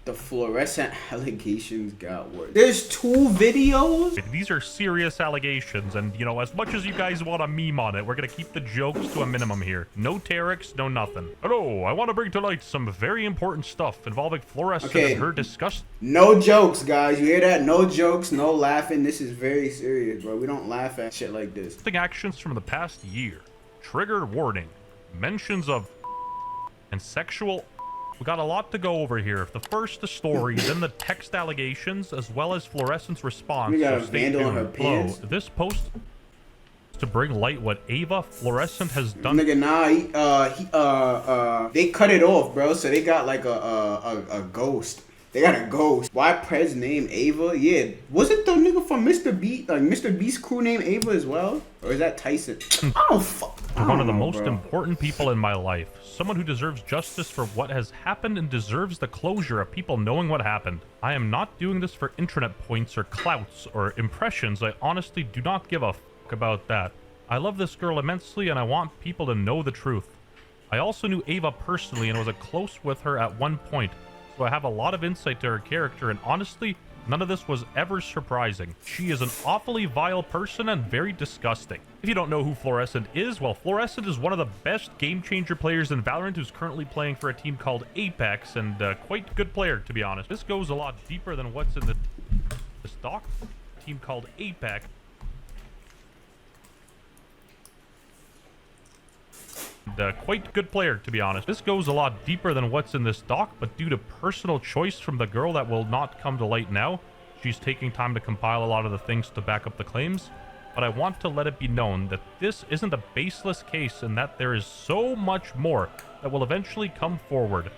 The Fluorescent allegations got worse. There's 2 videos? These are serious allegations, and, you know, as much as you guys want a meme on it, we're gonna keep the jokes to a minimum here. No Terex, no nothing. Hello, I want to bring to light some very important stuff involving Fluorescent and her disgust. No jokes, guys. You hear that? No jokes, no laughing. This is very serious, bro. We don't laugh at shit like this. Actions from the past year. Trigger warning. Mentions of and sexual. We got a lot to go over here. The first, the story, then the text allegations, as well as Fluorescent's response. We got a vandal in her pants. This post to bring light what Ava Fluorescent has done. Nigga, nah, they cut it off, bro. So they got like a ghost. They got a ghost. Why Prez name Ava? Yeah, was it the nigga from Mr. Beast, like Mr. Beast's crew named Ava as well, or is that Tyson? Oh fuck. One of the most important people in my life. Someone who deserves justice for what has happened and deserves the closure of people knowing what happened. I am not doing this for internet points or clouts or impressions. I honestly do not give a fuck about that. I love this girl immensely and I want people to know the truth. I also knew Ava personally and was close with her at one point, so I have a lot of insight to her character, and honestly, none of this was ever surprising. She is an awfully vile person and very disgusting. If you don't know who Florescent is, well, Florescent is one of the best game changer players in Valorant who's currently playing for a team called Apex, and quite good player, to be honest. This goes a lot deeper than what's in this doc. Team called Apex. Quite good player, to be honest. This goes a lot deeper than what's in this doc, but due to personal choice from the girl that will not come to light now, she's taking time to compile a lot of the things to back up the claims. But I want to let it be known that this isn't a baseless case and that there is so much more that will eventually come forward.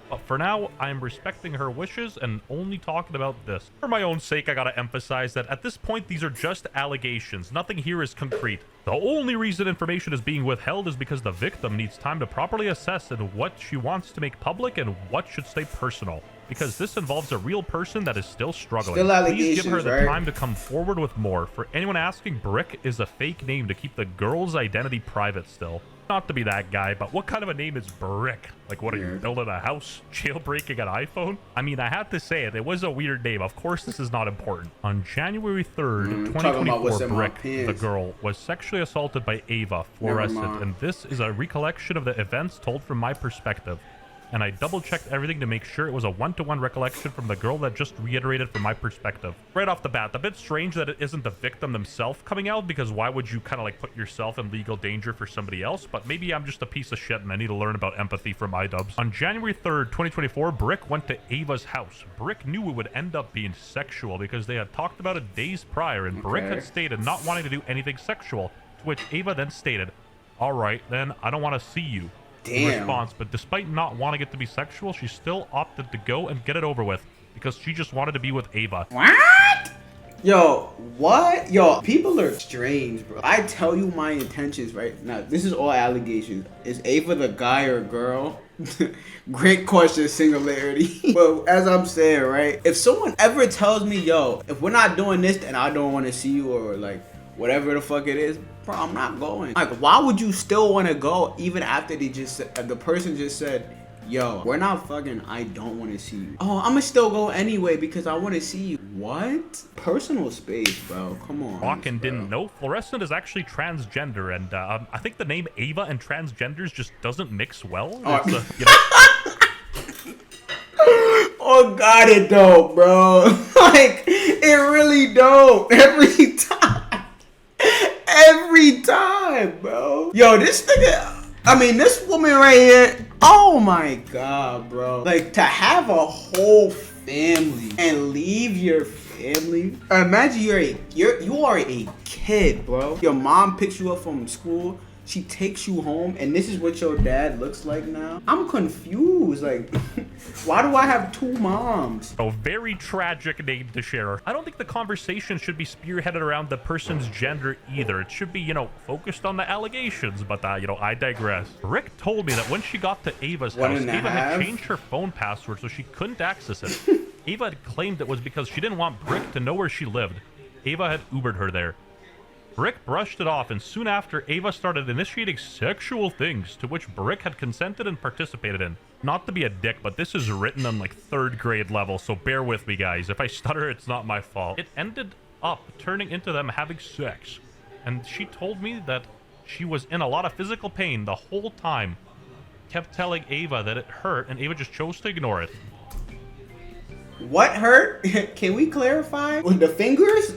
But for now, I am respecting her wishes and only talking about this. For my own sake, I gotta emphasize that at this point, these are just allegations. Nothing here is concrete. The only reason information is being withheld is because the victim needs time to properly assess and what she wants to make public and what should stay personal. Because this involves a real person that is still struggling. Please give her the time to come forward with more. For anyone asking, Brick is a fake name to keep the girl's identity private still. Not to be that guy, but what kind of a name is Brick? Like, what are you, building a house? Jailbreaking an iPhone? I mean, I had to say it. It was a weird name. Of course, this is not important. On January 3rd, 2024, Brick, the girl, was sexually assaulted by Ava Fluorescent, and this is a recollection of the events told from my perspective. And I double-checked everything to make sure it was a one-to-one recollection from the girl that just reiterated from my perspective. Right off the bat, a bit strange that it isn't the victim themselves coming out, because why would you kind of like put yourself in legal danger for somebody else? But maybe I'm just a piece of shit and I need to learn about empathy from iDubbbz. On January 3rd, 2024, Brick went to Ava's house. Brick knew it would end up being sexual because they had talked about it days prior, and Brick had stated not wanting to do anything sexual, to which Ava then stated, "All right, then I don't want to see you." Response, but despite not wanting it to be sexual, she still opted to go and get it over with because she just wanted to be with Ava. What? Yo, what? Yo, people are strange, bro. I tell you my intentions right now. This is all allegations. Is Ava the guy or girl? Great question, singularity. But as I'm saying, right? If someone ever tells me, yo, if we're not doing this, then I don't want to see you, or like whatever the fuck it is, bro, I'm not going. Like, why would you still want to go even after they just said, the person just said, yo, we're not fucking, I don't want to see you. Oh, I'm gonna still go anyway because I want to see you. What? Personal space, bro. Come on. Rockin' didn't know Florescent is actually transgender, and I think the name Ava and transgenders just doesn't mix well. Oh, you know. Oh God, it don't, bro. Like, it really don't. Every time. Every time, bro. Yo, this nigga, I mean, this woman right here, oh my God, bro. Like, to have a whole family and leave your family. Imagine you are a kid, bro. Your mom picks you up from school. She takes you home, and this is what your dad looks like now. I'm confused. Like, why do I have 2 moms? A very tragic name to share. I don't think the conversation should be spearheaded around the person's gender either. It should be, you know, focused on the allegations, but, you know, I digress. Rick told me that when she got to Ava's house, Ava had changed her phone password so she couldn't access it. Ava had claimed it was because she didn't want Brick to know where she lived. Ava had Ubered her there. Brick brushed it off, and soon after, Ava started initiating sexual things to which Brick had consented and participated in. Not to be a dick, but this is written on like 3rd grade level, so bear with me, guys. If I stutter, it's not my fault. It ended up turning into them having sex. And she told me that she was in a lot of physical pain the whole time. Kept telling Ava that it hurt, and Ava just chose to ignore it. What hurt? Can we clarify? With the fingers?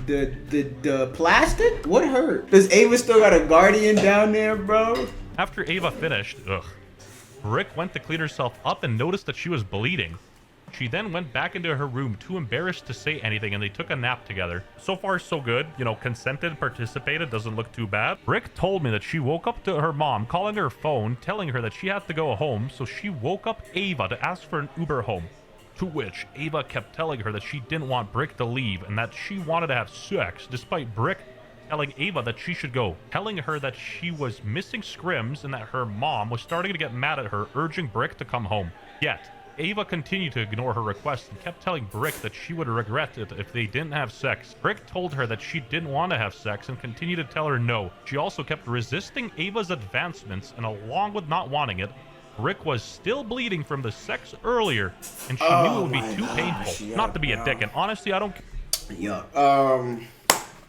The plastic? What hurt? Does Ava still got a guardian down there, bro? After Ava finished, Rick went to clean herself up and noticed that she was bleeding. She then went back into her room, too embarrassed to say anything, and they took a nap together. So far, so good. You know, consented, participated, doesn't look too bad. Rick told me that she woke up to her mom calling her phone, telling her that she had to go home, so she woke up Ava to ask for an Uber home. To which Ava kept telling her that she didn't want Brick to leave and that she wanted to have sex, despite Brick telling Ava that she should go, telling her that she was missing scrims and that her mom was starting to get mad at her, urging Brick to come home. Yet, Ava continued to ignore her request and kept telling Brick that she would regret it if they didn't have sex. Brick told her that she didn't want to have sex and continued to tell her no. She also kept resisting Ava's advancements, and along with not wanting it, Rick was still bleeding from the sex earlier, and she knew it would be too painful. Yeah, not to be a dick, and honestly, I don't... Yeah.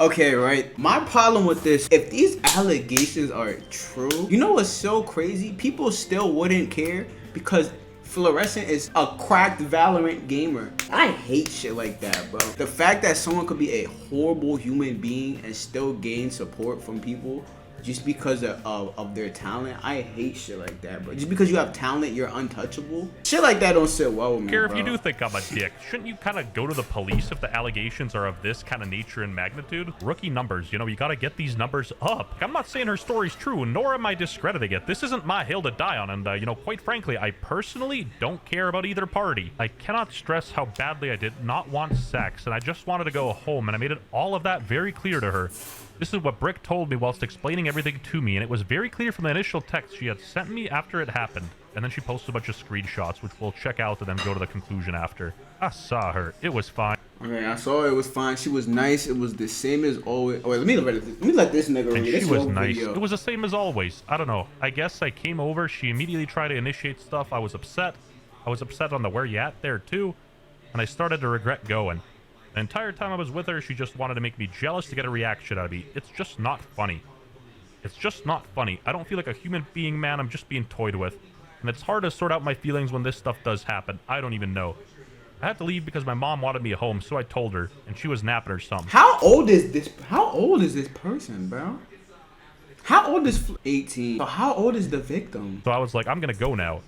Okay, right. My problem with this, if these allegations are true, you know what's so crazy? People still wouldn't care because Fluorescent is a cracked Valorant gamer. I hate shit like that, bro. The fact that someone could be a horrible human being and still gain support from people just because of their talent, I hate shit like that, bro. Just because you have talent, you're untouchable. Shit like that don't sit well with me, Care bro. if you do think I'm a dick. Shouldn't you kind of go to the police if the allegations are of this kind of nature and magnitude? Rookie numbers, you know, you gotta get these numbers up. I'm not saying her story's true, nor am I discrediting it. This isn't my hill to die on, and, you know, quite frankly, I personally don't care about either party. I cannot stress how badly I did not want sex, and I just wanted to go home, and I made it all of that very clear to her. This is what Brick told me whilst explaining everything to me, and it was very clear from the initial text she had sent me after it happened. And then she posted a bunch of screenshots, which we'll check out and then go to the conclusion after. I saw her. It was fine. Okay, I saw it was fine. She was nice. It was the same as always. Oh, wait, let me let this nigga read. And This she was whole nice. video. It was the same as always. I don't know. I guess I came over. She immediately tried to initiate stuff. I was upset. I was upset on the where you at there, too. And I started to regret going. The entire time I was with her, she just wanted to make me jealous to get a reaction out of me. It's just not funny. It's just not funny. I don't feel like a human being, man. I'm just being toyed with. And it's hard to sort out my feelings when this stuff does happen. I don't even know. I had to leave because my mom wanted me home, so I told her, and she was napping or something. How old is this person, bro? How old is 18? So how old is the victim? So I was like, I'm gonna go now.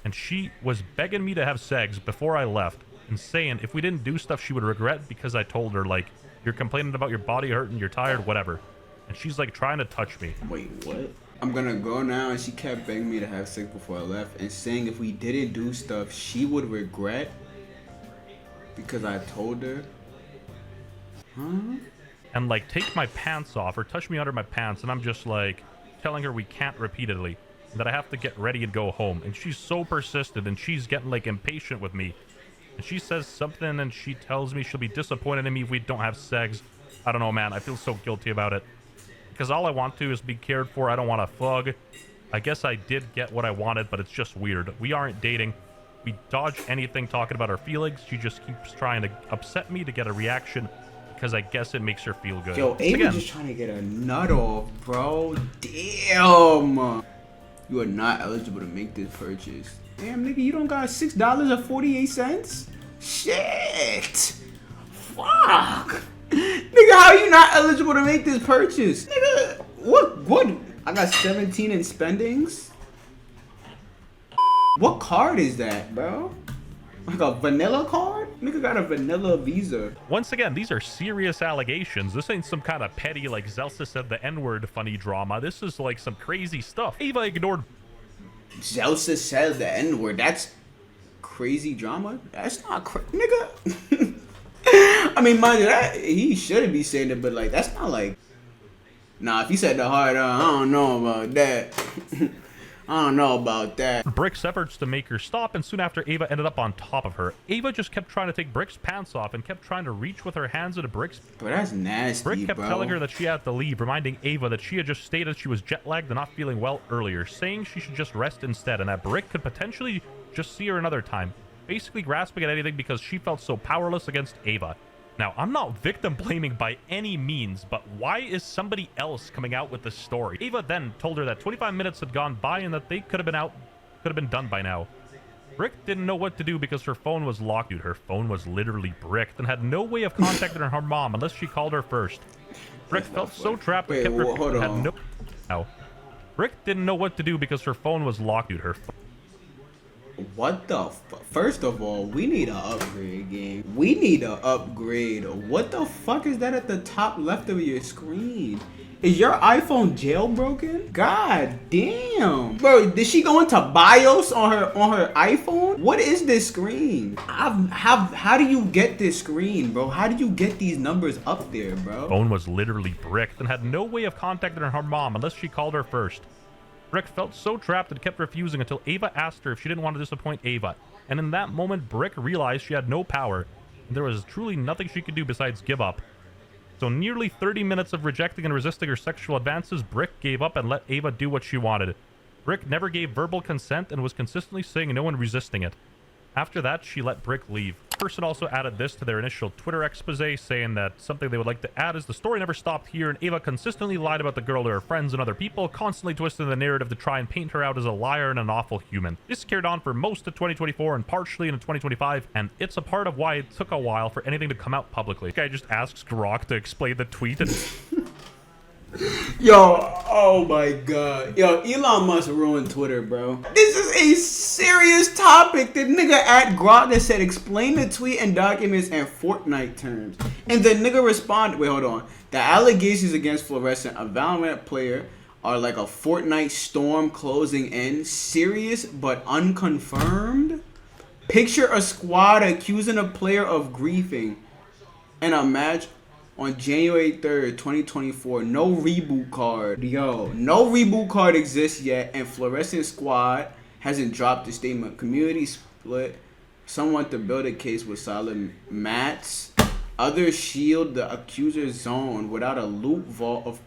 And she was begging me to have sex before I left, and saying if we didn't do stuff she would regret because I told her, like, you're complaining about your body hurting, you're tired, whatever. And she's like trying to touch me. Wait, what? I'm gonna go now, and she kept begging me to have sex before I left and saying if we didn't do stuff she would regret because I told her. Huh? And like take my pants off or touch me under my pants, and I'm just like telling her we can't repeatedly, that I have to get ready and go home. And she's so persistent, and she's getting like impatient with me. And she says something, and she tells me she'll be disappointed in me if we don't have sex. I don't know, man. I feel so guilty about it. Because all I want to is be cared for. I don't want to thug. I guess I did get what I wanted, but it's just weird. We aren't dating. We dodge anything talking about our feelings. She just keeps trying to upset me to get a reaction because I guess it makes her feel good. Yo, Ava's just trying to get a nut off, bro. Damn. You are not eligible to make this purchase. Damn, nigga, you don't got $6.48? Shit. Fuck. Nigga, how are you not eligible to make this purchase? Nigga, what? I got 17 in spendings? What card is that, bro? Like a vanilla card? Nigga got a vanilla Visa. Once again, these are serious allegations. This ain't some kind of petty, like Zelsa said the N-word funny drama. This is like some crazy stuff. Ava ignored... Zelsa said the N-word. That's crazy drama? That's not nigga. I mean, mind you, that he shouldn't be saying it, but like, that's not like... Nah, if he said the hard I don't know about that. I don't know about that. Brick's efforts to make her stop, and soon after, Ava ended up on top of her. Ava just kept trying to take Brick's pants off and kept trying to reach with her hands into Brick's. Bro, that's nasty, Brick kept bro. telling her that she had to leave, reminding Ava that she had just stated she was jet-lagged and not feeling well earlier, saying she should just rest instead, and that Brick could potentially just see her another time, basically grasping at anything because she felt so powerless against Ava. Now, I'm not victim blaming by any means, but why is somebody else coming out with this story? Ava then told her that 25 minutes had gone by and that they could have been done by now. Brick didn't know what to do because her phone was locked. Dude, her phone was literally bricked and had no way of contacting her mom unless she called her first. Brick felt so trapped and kept her hold had on. no. Brick didn't know what to do because her phone was locked. Dude, her What the First of all, we need an upgrade game. We need an upgrade. What the fuck is that at the top left of your screen? Is your iPhone jailbroken? God damn. Bro, did she go into BIOS on her iPhone? What is this screen? How do you get this screen, bro? How do you get these numbers up there, bro? phone was literally bricked and had no way of contacting her mom unless she called her first. Brick felt so trapped and kept refusing until Ava asked her if she didn't want to disappoint Ava. And in that moment, Brick realized she had no power, and there was truly nothing she could do besides give up. So nearly 30 minutes of rejecting and resisting her sexual advances, Brick gave up and let Ava do what she wanted. Brick never gave verbal consent and was consistently saying no and resisting it. After that, she let Brick leave. The person also added this to their initial Twitter expose, saying that something they would like to add is the story never stopped here, and Ava consistently lied about the girl to her friends and other people, constantly twisting the narrative to try and paint her out as a liar and an awful human. This carried on for most of 2024 and partially into 2025, and it's a part of why it took a while for anything to come out publicly. This guy just asks Grok to explain the tweet and... Yo, oh my god. Yo, Elon Musk ruined Twitter, bro. This is a serious topic. The nigga at Grok that said explain the tweet and documents in Fortnite terms. And the nigga responded, wait, hold on. The allegations against Florescent, a Valorant player, are like a Fortnite storm closing in. Serious but unconfirmed? Picture a squad accusing a player of griefing in a match on January 3rd, 2024. No reboot card. Yo, no reboot card exists yet, and Fluorescent Squad hasn't dropped a statement. Community split. Some want to build a case with solid mats. Others shield the accuser's zone without a loot vault of...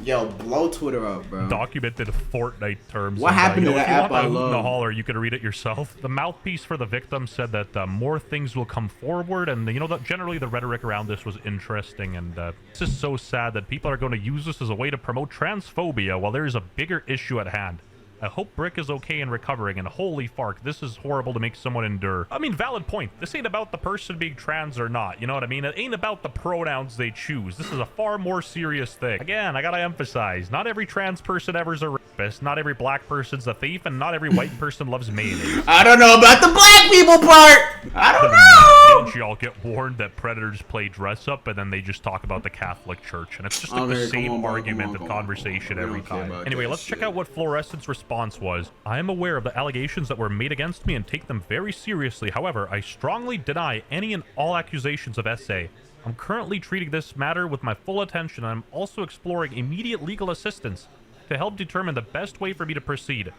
Yo, blow Twitter up, bro. Documented Fortnite terms. What happened to that app I in the love? holler, you can read it yourself. The mouthpiece for the victim said that more things will come forward, and that generally the rhetoric around this was interesting, and this is so sad that people are going to use this as a way to promote transphobia while there is a bigger issue at hand. I hope Brick is okay and recovering, and holy fark, this is horrible to make someone endure. I mean, valid point. This ain't about the person being trans or not, you know what I mean? It ain't about the pronouns they choose. This is a far more serious thing. Again, I gotta emphasize, not every trans person ever is a rapist, not every black person's a thief, and not every white person loves mayonnaise. I don't know about the black people part! I don't know! Didn't y'all get warned that predators play dress up, and then they just talk about the Catholic Church, and it's just like the same argument and conversation every time. Anyway, let's check out what Fluorescent's response was. I am aware of the allegations that were made against me and take them very seriously. However, I strongly deny any and all accusations of SA. I'm currently treating this matter with my full attention, and I'm also exploring immediate legal assistance to help determine the best way for me to proceed,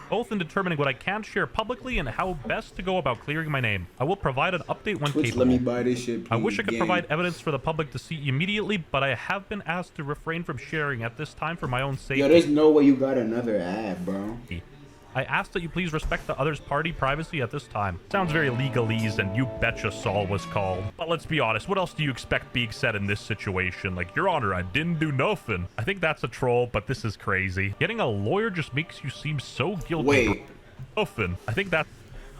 both in determining what I can share publicly and how best to go about clearing my name. I will provide an update when capable. Let me buy this shit, please. I wish I could provide evidence for the public to see immediately, but I have been asked to refrain from sharing at this time for my own safety. Yo, there's no way you got another ad, bro. I ask that you please respect the other's party privacy at this time. Sounds very legalese, and you betcha Saul was called. But let's be honest, what else do you expect being said in this situation? Like, Your Honor, I didn't do nothing. I think that's a troll, but this is crazy. Getting a lawyer just makes you seem so guilty. Wait. Nothing. I think that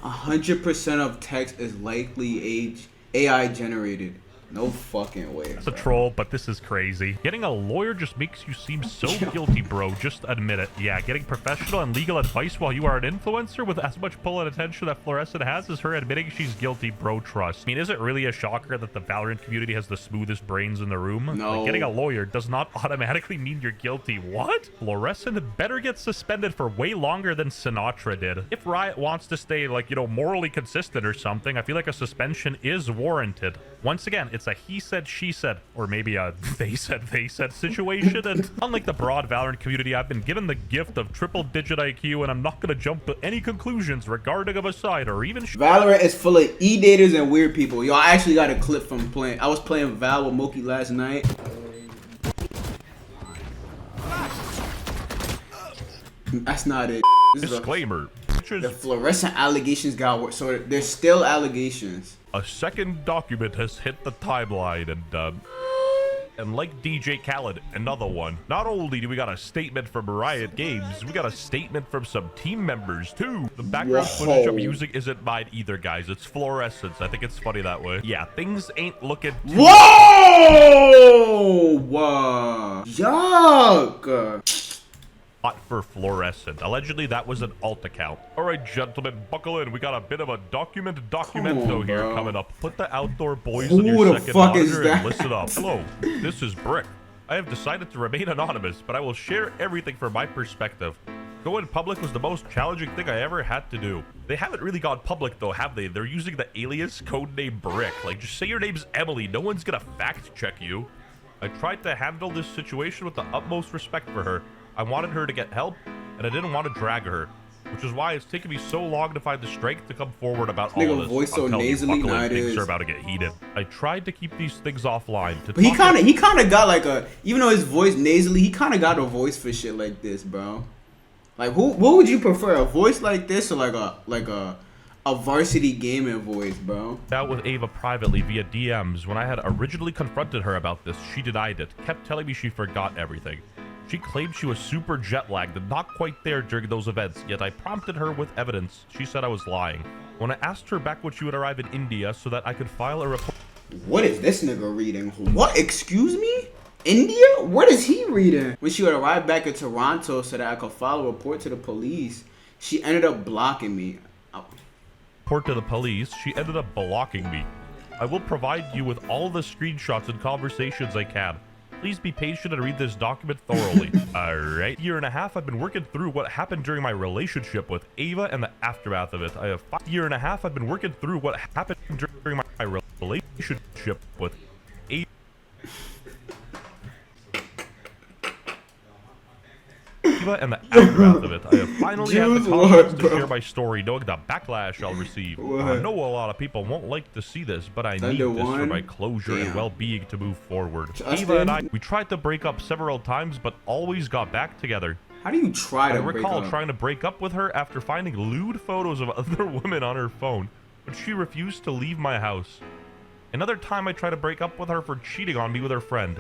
100% of text is likely AI generated. No fucking way. It's a troll, but this is crazy. Getting a lawyer just makes you seem so guilty, bro. Just admit it. Yeah, getting professional and legal advice while you are an influencer with as much pull and attention that Florescent has is her admitting she's guilty, bro. Trust. I mean, is it really a shocker that the Valorant community has the smoothest brains in the room? No. Like, getting a lawyer does not automatically mean you're guilty. What? Fluorescent better get suspended for way longer than Sinatra did. If Riot wants to stay, like, morally consistent or something, I feel like a suspension is warranted. Once again, It's a he said, she said, or maybe a they said situation. And unlike the broad Valorant community, I've been given the gift of triple-digit IQ, and I'm not going to jump to any conclusions regarding of a side or even... Valorant is full of e-daters and weird people. Yo, I actually got a clip from playing. I was playing Val with Moki last night. That's not it. Disclaimer. The Florescent allegations got worse. So there's still allegations. A second document has hit the timeline, and like DJ Khaled, another one. Not only do we got a statement from Riot Games, we got a statement from some team members too. The background footage I'm using isn't mine either, guys. It's Fluorescent. I think it's funny that way. Yeah, things ain't looking too... Whoa! Whoa! Yuck! Not for Florescent. Allegedly, that was an alt account. All right, gentlemen, buckle in. We got a bit of a documento here coming up. Put the outdoor boys on your second monitor and listen up. Hello, this is Brick. I have decided to remain anonymous, but I will share everything from my perspective. Going public was the most challenging thing I ever had to do. They haven't really gone public though, have they? They're using the alias codename Brick. Like, just say your name's Emily. No one's gonna fact check you. I tried to handle this situation with the utmost respect for her. I wanted her to get help, and I didn't want to drag her, which is why it's taken me so long to find the strength to come forward about all of this. Voice so nasally, things are about to get heated. I tried to keep these things offline. But he kind of got like a, even though his voice nasally, he kind of got a voice for shit like this, bro. Like, what would you prefer, a voice like this or like a varsity gaming voice, bro? Out with Ava privately via DMs. When I had originally confronted her about this, she denied it, kept telling me she forgot everything. She claimed she was super jet-lagged and not quite there during those events, yet I prompted her with evidence. She said I was lying. When I asked her back when she would arrive in India so that I could file a report... What is this nigga reading? What? Excuse me? India? What is he reading? When she would arrive back in Toronto so that I could file a report to the police, she ended up blocking me. Report to the police? She ended up blocking me. I will provide you with all the screenshots and conversations I can. Please be patient and read this document thoroughly. Alright. Year and a half I've been working through what happened during my relationship with Ava and the aftermath of it. Year and a half I've been working through what happened during my relationship with Ava. And the aftermath of it. I have finally had the confidence to share my story, knowing the backlash I'll receive. I know a lot of people won't like to see this, but I need this for my closure and well-being to move forward. Ava and I, we tried to break up several times, but always got back together. How do you try to break up? I recall trying to break up with her after finding lewd photos of other women on her phone, but she refused to leave my house. Another time I tried to break up with her for cheating on me with her friend.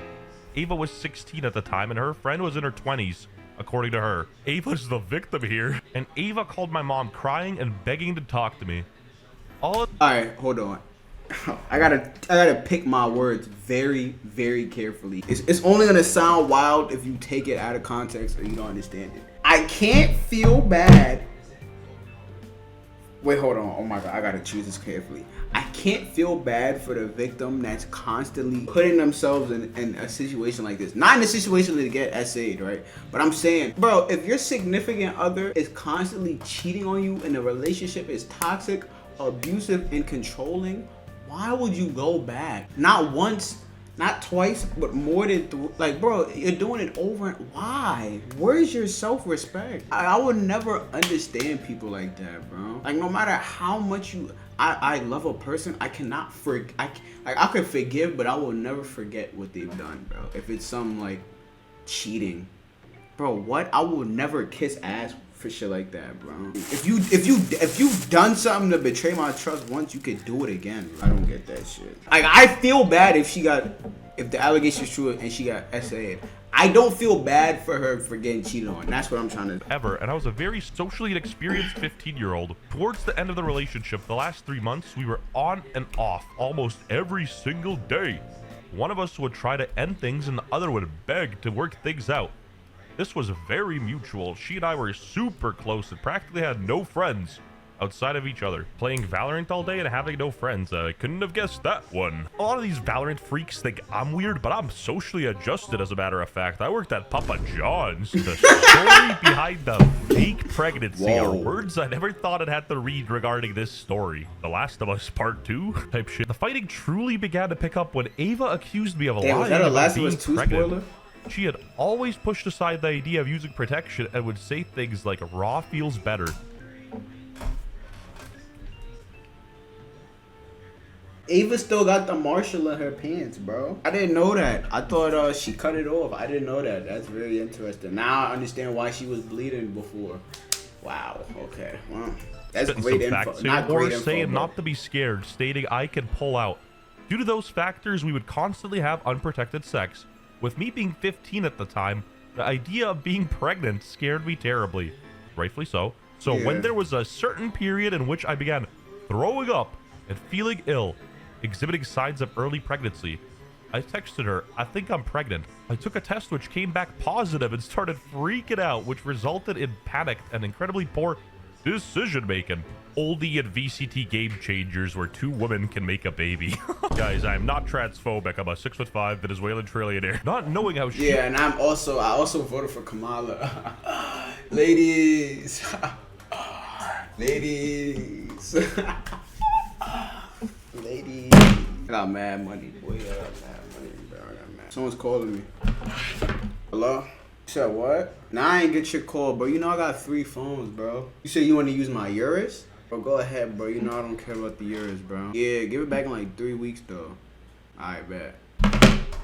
Ava was 16 at the time, and her friend was in her 20s. According to her, Ava's the victim here, and Ava called my mom crying and begging to talk to me. Alright, hold on. I gotta pick my words very, very carefully. It's only gonna sound wild if you take it out of context or you don't understand it. I can't feel bad. Wait, hold on. Oh my god, I gotta choose this carefully. I can't feel bad for the victim that's constantly putting themselves in a situation like this. Not in a situation to get essayed, right? But I'm saying, bro, if your significant other is constantly cheating on you and the relationship is toxic, abusive, and controlling, why would you go back? Not once, not twice, but more than like, bro, you're doing it over. Why? Where's your self-respect? I would never understand people like that, bro. Like, no matter how much I love a person, I cannot I could forgive, but I will never forget what they've done, bro. If it's some like cheating, bro, what? I will never kiss ass for shit like that, bro. If you've done something to betray my trust once, you could do it again. I don't get that shit. Like, I feel bad if the allegation is true and she got SA'd. I don't feel bad for her for getting cheated on. That's what I'm trying to... And I was a very socially inexperienced 15-year-old. Towards the end of the relationship, the last 3 months, we were on and off almost every single day. One of us would try to end things and the other would beg to work things out. This was very mutual. She and I were super close and practically had no friends. outside of each other, playing Valorant all day and having no friends. I couldn't have guessed that one. A lot of these Valorant freaks think I'm weird, but I'm socially adjusted, as a matter of fact. I worked at Papa John's. The story behind the fake pregnancy are words I never thought I'd have to read regarding this story. The Last of Us Part 2 type shit. The fighting truly began to pick up when Ava accused me of lying was that a Last about of being Us 2 pregnant. spoiler? She had always pushed aside the idea of using protection and would say things like, raw feels better. Ava still got the Marshall in her pants, bro. I didn't know that. I thought she cut it off. I didn't know that. That's very interesting. Now I understand why she was bleeding before. Wow. Okay. Well, that's great info. Not great info, saying bro. not to be scared, stating I can pull out. Due to those factors, we would constantly have unprotected sex. With me being 15 at the time, the idea of being pregnant scared me terribly. Rightfully so. So when there was a certain period in which I began throwing up and feeling ill, exhibiting signs of early pregnancy, I texted her, I think I'm pregnant. I took a test which came back positive and started freaking out, which resulted in panicked and incredibly poor decision making. Oldie and VCT game changers where two women can make a baby. Guys, I'm not transphobic. I'm a 6'5" Venezuelan trillionaire. Not knowing how she... Yeah, and I also voted for Kamala. Ladies. Ladies. Ladies. I got mad money, boy. I got mad money, bro. I got mad. Someone's calling me. Hello? You said what? Nah, I ain't get your call, bro. You know I got 3 phones, bro. You said you want to use my Urus? Bro, go ahead, bro. You know I don't care about the Urus, bro. Yeah, give it back in like 3 weeks, though. Alright, bet.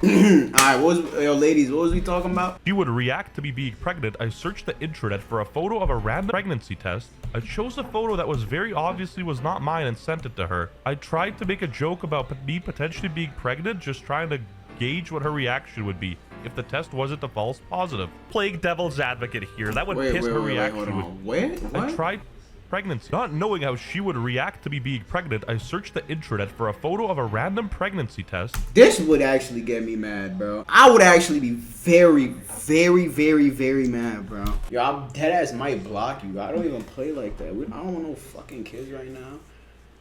Alright, ladies, what was we talking about? She would react to me being pregnant. I searched the intranet for a photo of a random pregnancy test. I chose a photo that was very obviously was not mine and sent it to her. I tried to make a joke about me potentially being pregnant, just trying to gauge what her reaction would be if the test wasn't a false positive. Playing devil's advocate here. That would piss her reaction. What? I tried pregnancy. Not knowing how she would react to me being pregnant, I searched the intranet for a photo of a random pregnancy test. This would actually get me mad, bro. I would actually be very, very, very, very mad, bro. Yo, I'm deadass might block you. I don't even play like that. I don't want no fucking kids right now.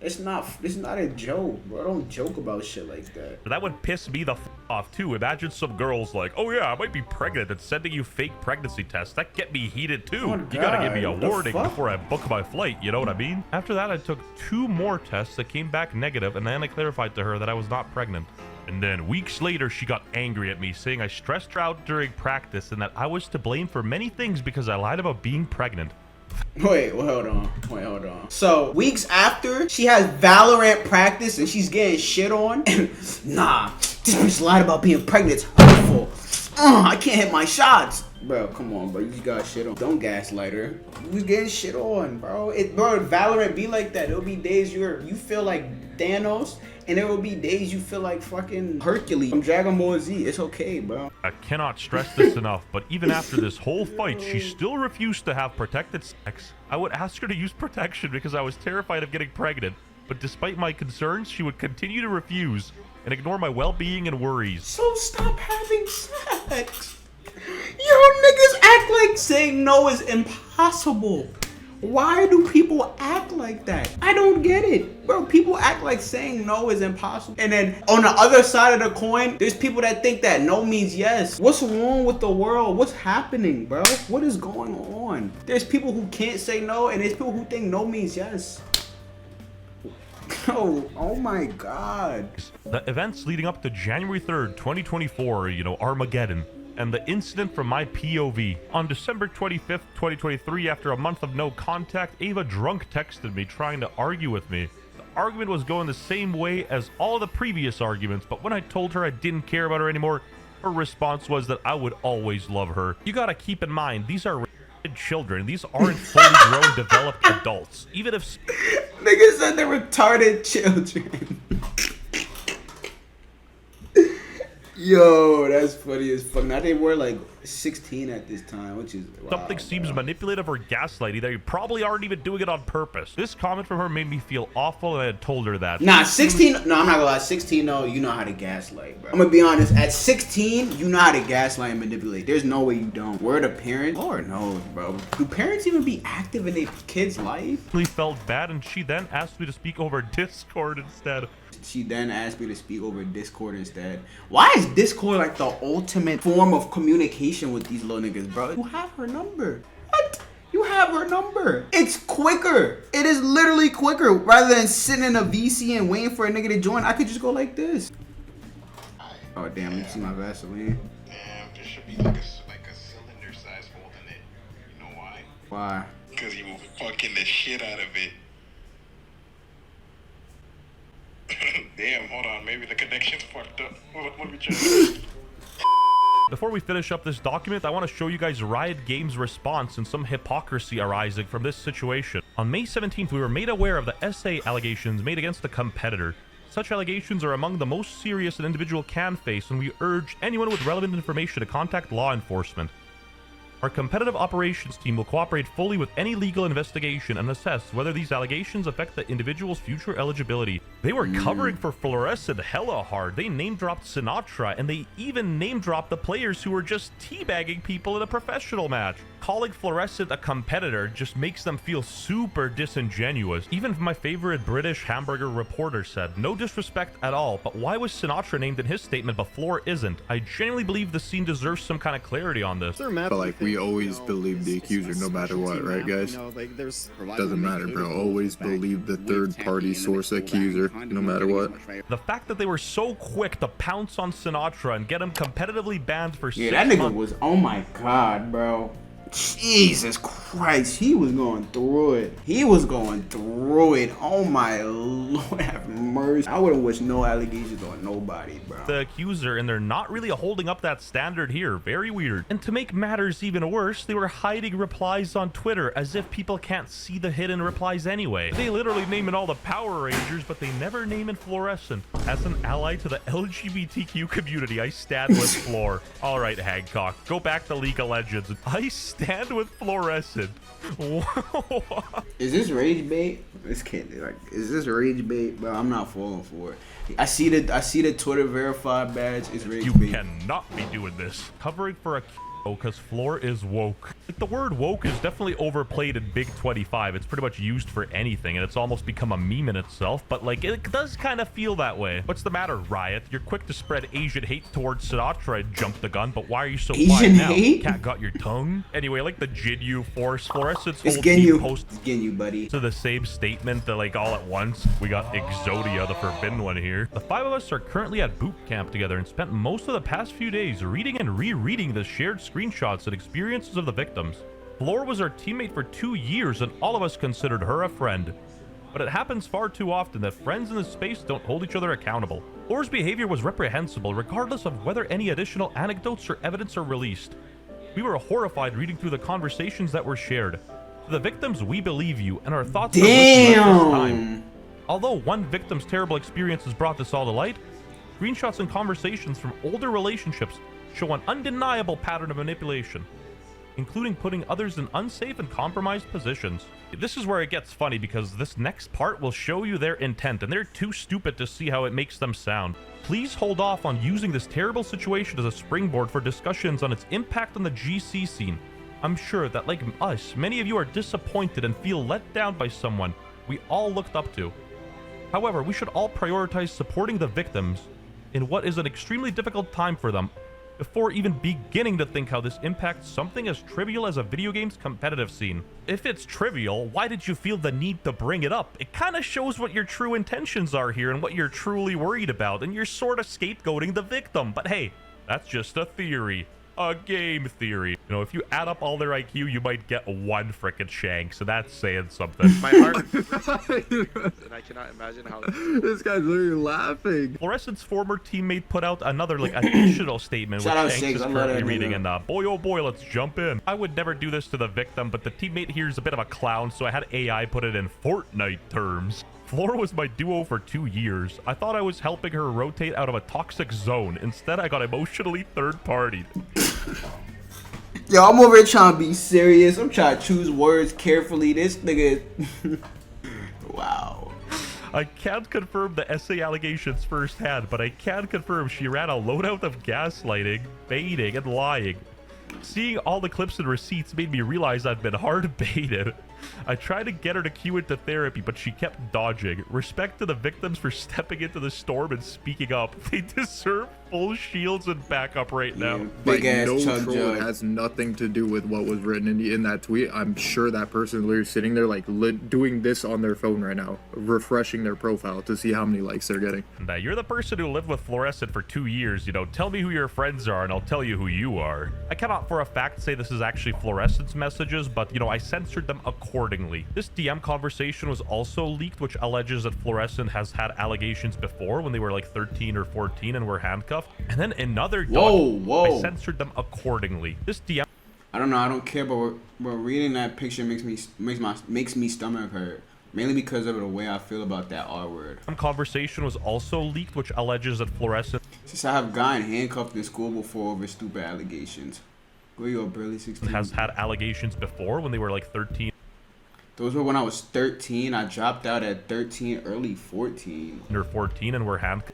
This is not a joke, bro. I don't joke about shit like that. That would piss me the f off too. Imagine some girls like, oh yeah, I might be pregnant and sending you fake pregnancy tests. That get me heated too. Oh, you gotta give me a warning fuck? before I book my flight, you know what I mean? After that, I took 2 more tests that came back negative, and then I clarified to her that I was not pregnant. And then weeks later, she got angry at me, saying I stressed her out during practice and that I was to blame for many things because I lied about being pregnant. Wait, hold on. So, weeks after, she has Valorant practice and she's getting shit on. Nah, this bitch lied about being pregnant. It's hurtful. I can't hit my shots. Bro, come on, bro. You just got shit on. Don't gaslight her. You was getting shit on, bro. Valorant be like that. There'll be days you feel like Thanos, and there will be days you feel like fucking Hercules from Dragon Ball Z. It's okay, bro. I cannot stress this enough, but even after this whole fight, she still refused to have protected sex. I would ask her to use protection because I was terrified of getting pregnant, but despite my concerns, she would continue to refuse and ignore my well-being and worries. So stop having sex. Yo, niggas act like saying no is impossible. Why do people act like that? I don't get it. Bro, people act like saying no is impossible. And then on the other side of the coin, there's people that think that no means yes. What's wrong with the world? What's happening, bro? What is going on? There's people who can't say no, and there's people who think no means yes. Oh my God. The events leading up to January 3rd, 2024, Armageddon, and the incident from my POV. On December 25th, 2023, after a month of no contact, Ava drunk texted me trying to argue with me. The argument was going the same way as all the previous arguments, but when I told her I didn't care about her anymore, her response was that I would always love her. You gotta keep in mind, these are children. These aren't fully grown, developed adults. Even if... Niggas said they're retarded children. Yo, that's funny as fuck. Now they were like 16 at this time, which is wild, Something seems bro. manipulative or gaslighty that you probably aren't even doing it on purpose. This comment from her made me feel awful, and I had told her that. Nah, 16. No, I'm not gonna lie. 16, though, you know how to gaslight, bro. I'm gonna be honest. At 16, you know how to gaslight and manipulate. There's no way you don't. Word of parents? Lord knows, bro. Do parents even be active in their kids' life? I felt bad, and she then asked me to speak over Discord instead. She then asked me to speak over Discord instead. Why is Discord like the ultimate form of communication with these little niggas, bro? You have her number. What? You have her number. It's quicker. It is literally quicker. Rather than sitting in a VC and waiting for a nigga to join, I could just go like this. Oh, damn. You see my Vaseline? Damn, there should be like a cylinder size hole in it. You know why? Why? Because you will fucking the shit out of it. Damn, hold on. Maybe the connection's fucked up. Let me check. Before we finish up this document, I want to show you guys Riot Games' response and some hypocrisy arising from this situation. On May 17th, we were made aware of the SA allegations made against a competitor. Such allegations are among the most serious an individual can face, and we urge anyone with relevant information to contact law enforcement. Our competitive operations team will cooperate fully with any legal investigation and assess whether these allegations affect the individual's future eligibility. They were covering for Florescent hella hard. They name-dropped Sinatra, and they even name-dropped the players who were just teabagging people in a professional match. Calling Florescent a competitor just makes them feel super disingenuous. Even my favorite British hamburger reporter said, no disrespect at all, but why was Sinatra named in his statement but Floor isn't? I genuinely believe the scene deserves some kind of clarity on this. But like, we always believe the accuser no matter what, right guys? Doesn't matter, bro. Always believe the third party source accuser no matter what. The fact that they were so quick to pounce on Sinatra and get him competitively banned for 6 Yeah, that nigga months. was, oh my god, bro. Jesus Christ, he was going through it. He was going through it. Oh my Lord, have mercy. I wouldn't wish no allegations on nobody, bro. The accuser, and they're not really holding up that standard here. Very weird. And to make matters even worse, they were hiding replies on Twitter as if people can't see the hidden replies anyway. They literally name in all the Power Rangers, but they never name in Fluorescent. As an ally to the LGBTQ community, I stand with Floor. All right, Hancock, go back to League of Legends. I stand with Fluorescent. Is this rage bait? This kid, like, is this rage bait? Bro, I'm not falling for it. I see the Twitter verified badge. It's rage You bait. cannot be doing this. Covering for a because Floor is woke. Like, the word woke is definitely overplayed in Big 25. It's pretty much used for anything, and it's almost become a meme in itself, but like, it does kind of feel that way. What's the matter, Riot? You're quick to spread Asian hate towards Sinatra and jump the gun, but why are you so quiet Asian now? hate? Cat got your tongue? Anyway, like the Jinyu Force, Fluorescent's It's whole getting team you. posts It's getting you, buddy. to the same statement that, like, all at once. We got Exodia, the forbidden one here. The 5 of us are currently at boot camp together and spent most of the past few days reading and rereading the shared screenshots and experiences of the victims. Floor was our teammate for 2 years, and all of us considered her a friend. But it happens far too often that friends in this space don't hold each other accountable. Floor's behavior was reprehensible, regardless of whether any additional anecdotes or evidence are released. We were horrified reading through the conversations that were shared. To the victims, we believe you, and our thoughts are with you at this time. Damn. Although one victim's terrible experiences brought this all to light, screenshots and conversations from older relationships show an undeniable pattern of manipulation, including putting others in unsafe and compromised positions. This is where it gets funny, because this next part will show you their intent, and they're too stupid to see how it makes them sound. Please hold off on using this terrible situation as a springboard for discussions on its impact on the GC scene. I'm sure that, like us, many of you are disappointed and feel let down by someone we all looked up to. However, we should all prioritize supporting the victims in what is an extremely difficult time for them, before even beginning to think how this impacts something as trivial as a video game's competitive scene. If it's trivial, why did you feel the need to bring it up? It kind of shows what your true intentions are here and what you're truly worried about, and you're sort of scapegoating the victim. But hey, that's just a theory. A game theory. You know, if you add up all their IQ, you might get one frickin' shank, so that's saying something. My heart, and I cannot imagine how. This guy's literally laughing. Fluorescent's former teammate put out another, like, additional statement, which Shout out Shanks Shakes, is I love currently that reading, nigga. and boy oh boy, let's jump in. I would never do this to the victim, but the teammate here is a bit of a clown, so I had AI put it in Fortnite terms. Floor was my duo for 2 years. I thought I was helping her rotate out of a toxic zone. Instead, I got emotionally third-partied. Yo, I'm over here trying to be serious. I'm trying to choose words carefully. This nigga. Wow. I can't confirm the essay allegations firsthand, but I can confirm she ran a loadout of gaslighting, baiting, and lying. Seeing all the clips and receipts made me realize I'd been hard baited. I tried to get her to cue into therapy, but she kept dodging. Respect to the victims for stepping into the storm and speaking up. They deserve full shields and backup right now. Yeah, big ass no chug troll. jug. It has nothing to do with what was written in that tweet. I'm sure that person literally sitting there like doing this on their phone right now, refreshing their profile to see how many likes they're getting. And, you're the person who lived with Florescent for 2 years, you know, tell me who your friends are and I'll tell you who you are. I cannot for a fact say this is actually Florescent's messages, but, you know, I censored them accordingly. This DM conversation was also leaked, which alleges that Florescent has had allegations before when they were like 13 or 14 and were handcuffed. And then another Whoa. I censored them accordingly. This DM I don't know. I don't care, but reading that picture makes me stomach hurt. Mainly because of the way I feel about that R word. conversation was also leaked, which alleges that Florescent Since I have gotten handcuffed in school before over stupid allegations. Go yo, barely 16. has had allegations before when they were like 13 Those were when I was 13. I dropped out at 13, early 14. or 14 and were handcuffed.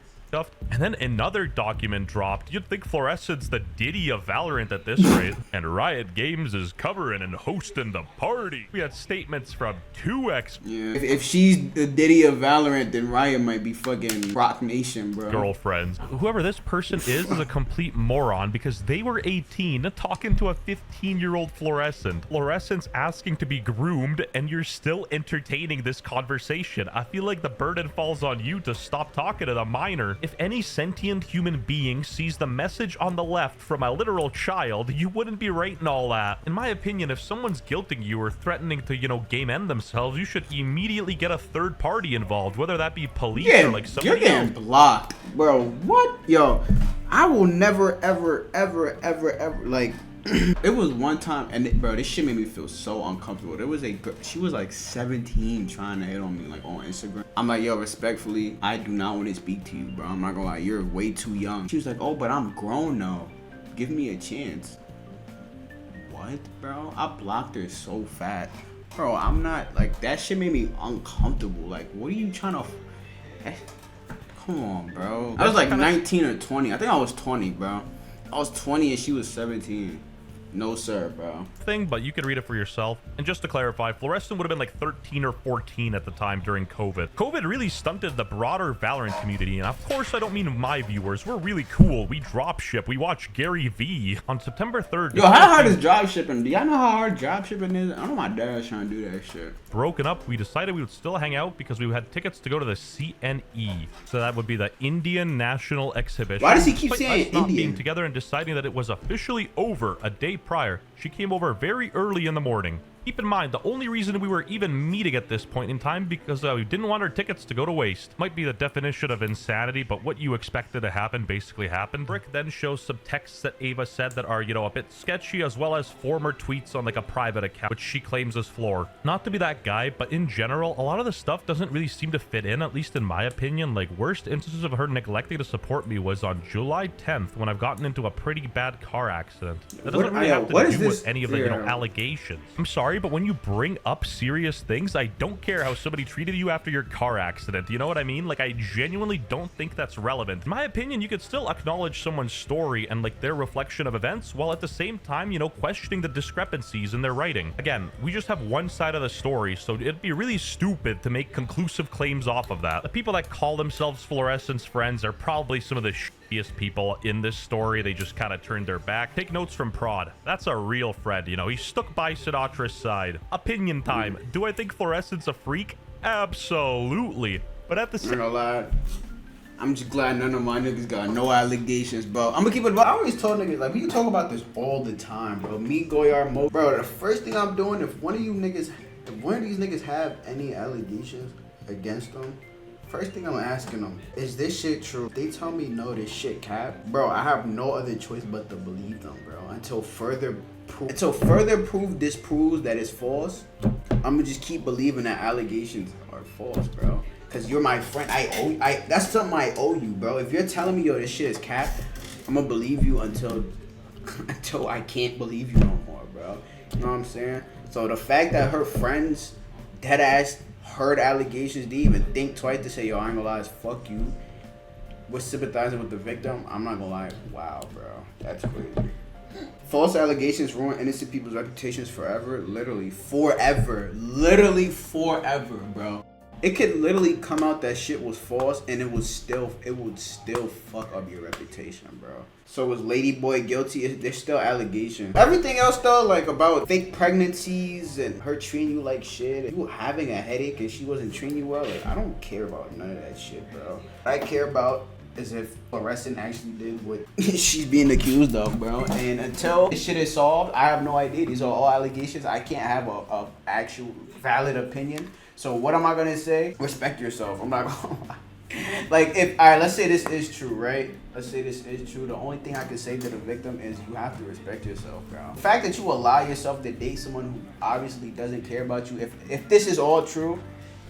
And then another document dropped. You'd think Florescent's the Diddy of Valorant at this rate. And Riot Games is covering and hosting the party. We had statements from 2X Yeah. If she's the Diddy of Valorant, then Riot might be fucking Rock Nation, bro. girlfriends. Whoever this person is a complete moron because they were 18 talking to a 15-year-old Florescent. Florescent's asking to be groomed and you're still entertaining this conversation. I feel like the burden falls on you to stop talking to the minor. If any sentient human being sees the message on the left from a literal child, you wouldn't be writing all that. In my opinion, if someone's guilting you or threatening to, you know, game end themselves, you should immediately get a third party involved, whether that be police Yeah, or like you're somebody else. getting blocked, bro. What? Yo, I will never, ever, like. It was one time, and bro, this shit made me feel so uncomfortable. There was a girl, she was like 17 trying to hit on me, like on Instagram. I'm like, yo, respectfully, I do not want to speak to you, bro. I'm not gonna lie, you're way too young. She was like, oh, but I'm grown now. Give me a chance. What, bro? I blocked her so fast. Bro, I'm not, like, that shit made me uncomfortable. Like, what are you trying to... Come on, bro. I was like 19 or 20. I think I was 20, bro. I was 20 and she was 17. No, sir, bro. Thing, but you can read it for yourself. And just to clarify, Florescent would have been like 13 or 14 at the time during COVID. COVID really stunted the broader Valorant community, and of course I don't mean my viewers. We're really cool. We drop ship. We watch Gary V. On September 3rd. Yo, how hard is drop shipping? Do y'all know how hard drop shipping is? I know my dad's trying to do that shit. Broken up, we decided we would still hang out because we had tickets to go to the CNE. So that would be the Indian National Exhibition. Why does he keep Despite saying us not Indian? being together and deciding that it was officially over a day prior, she came over very early in the morning. Keep in mind, the only reason we were even meeting at this point in time because we didn't want our tickets to go to waste. Might be the definition of insanity, but what you expected to happen basically happened. Rick then shows some texts that Ava said that are, you know, a bit sketchy, as well as former tweets on like a private account, which she claims is Floor. Not to be that guy, but in general, a lot of the stuff doesn't really seem to fit in, at least in my opinion. Like, worst instances of her neglecting to support me was on July 10th when I've gotten into a pretty bad car accident. That doesn't really have to do with any of the, you know, allegations. I'm sorry, but when you bring up serious things, I don't care how somebody treated you after your car accident. You know what I mean? Like, I genuinely don't think that's relevant. In my opinion, you could still acknowledge someone's story and like their reflection of events while at the same time, you know, questioning the discrepancies in their writing. Again, we just have one side of the story, so it'd be really stupid to make conclusive claims off of that. The people that call themselves Fluorescent's friends are probably some of the people in this story. They just kind of turned their back. Take notes from Prod. That's a real friend, you know. He stuck by Sinatra's side. Opinion time. Do I think Florescent's a freak? Absolutely. But at the I'm not same gonna lie. I'm just glad none of my niggas got no allegations, bro. I'm gonna keep it. I always told niggas, like, we can talk about this all the time, bro. Me, Goyard, Mo. Bro, the first thing I'm doing, if one of these niggas have any allegations against them, first thing I'm asking them, is this shit true? If they tell me no, this shit cap, bro, I have no other choice but to believe them, bro. Until further proof disproves that it's false, I'm gonna just keep believing that allegations are false, bro. Cause you're my friend. That's something I owe you, bro. If you're telling me, yo, this shit is cap, I'm gonna believe you until I can't believe you no more. bro. You know what I'm saying? So the fact that her friends, dead ass, heard allegations, didn't even think twice to say, yo, I ain't gonna lie, fuck you, was sympathizing with the victim, I'm not gonna lie, wow, bro. That's crazy. False allegations ruin innocent people's reputations forever. Literally forever. Literally forever, bro. It could literally come out that shit was false and it would still fuck up your reputation, bro. So was Lady Boy guilty? There's still allegations. Everything else though, like about fake pregnancies and her treating you like shit, you having a headache and she wasn't treating you well, like I don't care about none of that shit, bro. What I care about is if Florescent actually did what she's being accused of, bro. And until this shit is solved, I have no idea. These are all allegations. I can't have a actual valid opinion. So what am I gonna say? Respect yourself. I'm not gonna lie. Like if, alright, let's say this is true, right? Let's say this is true. The only thing I can say to the victim is you have to respect yourself, bro. The fact that you allow yourself to date someone who obviously doesn't care about you, if this is all true,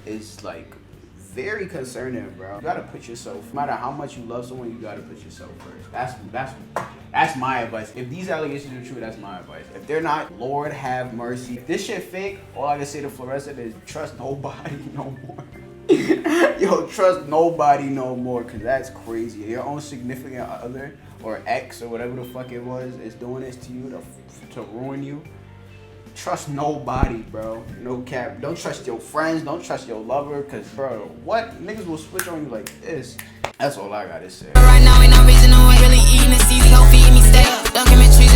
is like very concerning, bro. You gotta put yourself, no matter how much you love someone, you gotta put yourself first. That's my advice. If these allegations are true, that's my advice. If they're not, Lord have mercy. If this shit fake, all I can say to Florescent is trust nobody no more. Yo, trust nobody no more, cause that's crazy. Your own significant other or ex or whatever the fuck it was is doing this to you to ruin you. Trust nobody, bro. No cap. Don't trust your friends. Don't trust your lover. Cause, bro, what? Niggas will switch on you like this. That's all I gotta say. Right now, ain't no reason, no, really eating the season. Don't feed me steak. Don't give me trees.